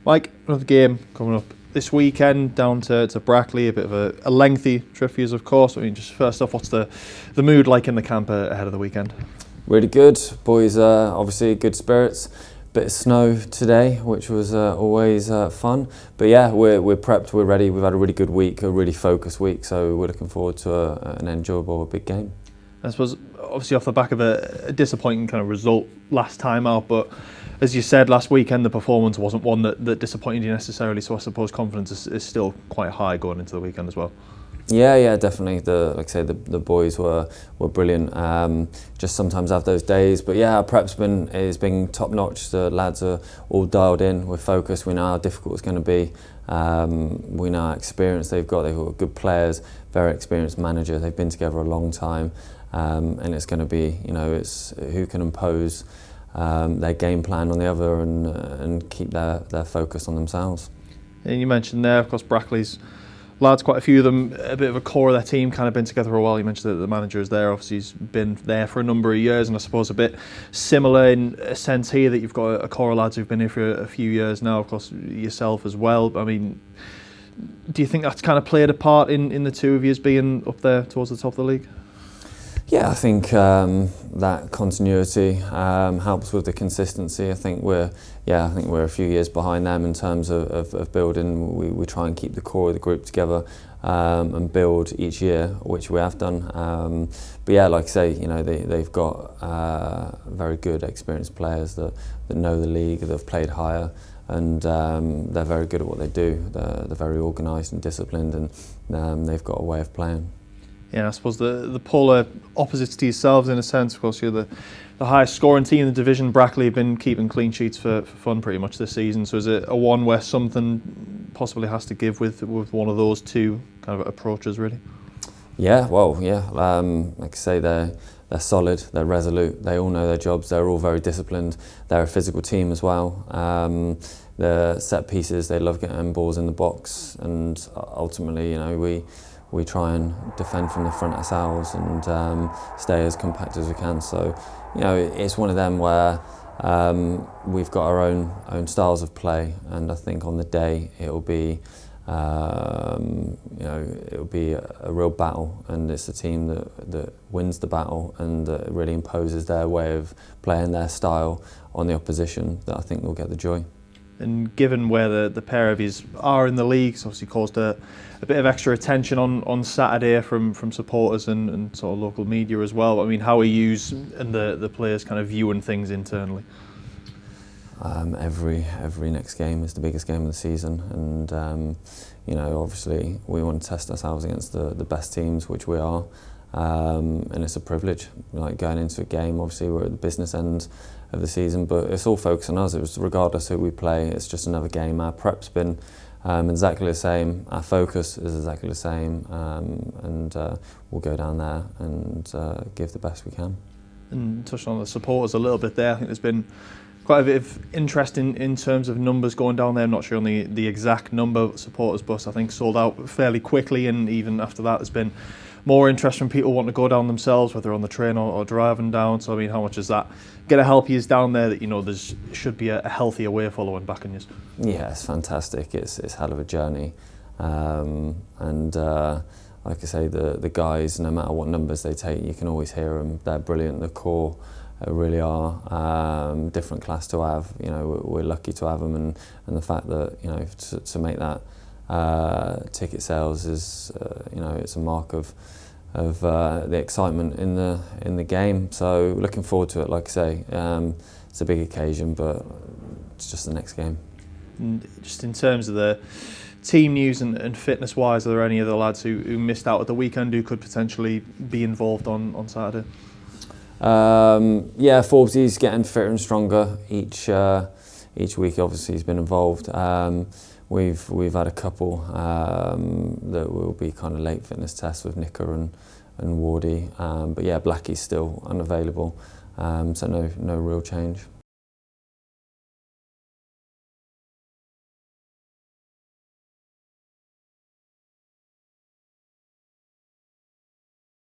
Mike, another game coming up this weekend down to Brackley, a bit of a lengthy trip for you, of course. I mean, just first off, what's the mood like in the camp ahead of the weekend? Really good. Boys are obviously good spirits. Bit of snow today, which was always fun. But yeah, we're prepped, we're ready. We've had a really good week, a really focused week, so we're looking forward to an enjoyable big game. I suppose, obviously off the back of a disappointing kind of result last time out, but as you said, last weekend the performance wasn't one that disappointed you necessarily, so I suppose confidence is still quite high going into the weekend as well. Yeah, definitely. Like I say, the boys were brilliant. Just sometimes have those days, but yeah, our prep's been top notch. The lads are all dialed in. We're focused. We know how difficult it's going to be. We know how experience they've got. They've got good players, very experienced manager. They've been together a long time, and it's going to be, it's who can impose their game plan on the other and keep their focus on themselves. And you mentioned there, of course, Brackley's lads, quite a few of them, a bit of a core of their team, kind of been together for a while. You mentioned that the manager is there, obviously he's been there for a number of years, and I suppose a bit similar in a sense here that you've got a core of lads who've been here for a few years now, of course yourself as well. I mean, do you think that's kind of played a part in the two of you being up there towards the top of the league? Yeah, I think that continuity helps with the consistency. I think we're a few years behind them in terms of building. We try and keep the core of the group together and build each year, which we have done. But yeah, like I say, they've got very good, experienced players that know the league, that have played higher, and they're very good at what they do. They're very organised and disciplined, and they've got a way of playing. Yeah, I suppose the polar opposites to yourselves in a sense. Of course, you're the highest scoring team in the division. Brackley have been keeping clean sheets for fun pretty much this season. So is it a one where something possibly has to give with one of those two kind of approaches, really? Yeah, well, yeah. Like I say, they're solid, they're resolute, they all know their jobs, they're all very disciplined. They're a physical team as well. The set pieces, they love getting balls in the box, and ultimately, we try and defend from the front ourselves and stay as compact as we can. So, it's one of them where we've got our own styles of play, and I think on the day it'll be a real battle, and it's a team that wins the battle and that really imposes their way of playing, their style on the opposition, that I think will get the joy. And given where the pair of yous are in the league, it's obviously caused a bit of extra attention on Saturday from supporters and sort of local media as well. I mean, how are yous and the players kind of viewing things internally? Every next game is the biggest game of the season, and obviously we want to test ourselves against the best teams, which we are. And it's a privilege, like going into a game. Obviously we're at the business end of the season, but it's all focused on us. It was regardless who we play, it's just another game. Our prep's been exactly the same, our focus is exactly the same, and we'll go down there and give the best we can. And touching on the supporters a little bit there, I think there's been quite a bit of interest in terms of numbers going down there. I'm not sure on the exact number of supporters, but I think sold out fairly quickly, and even after that there's been more interest from people wanting to go down themselves, whether on the train or driving down. So I mean, how much is that going to help you down there, that there's should be a healthy away following backing you? Yeah, it's fantastic. It's hell of a journey, and like I say, the guys, no matter what numbers they take, you can always hear them. They're brilliant. The core really are different class to have. We're lucky to have them, and the fact that to make that ticket sales is it's a mark of the excitement in the game. So looking forward to it. Like I say, it's a big occasion, but it's just the next game. And just in terms of the team news and fitness wise, are there any other lads who missed out at the weekend who could potentially be involved on Saturday? Yeah, Forbesy's getting fitter and stronger each week. Obviously he's been involved. We've had a couple that will be kind of late fitness tests with Nicker and Wardy, but yeah, Blackie's still unavailable, so no real change.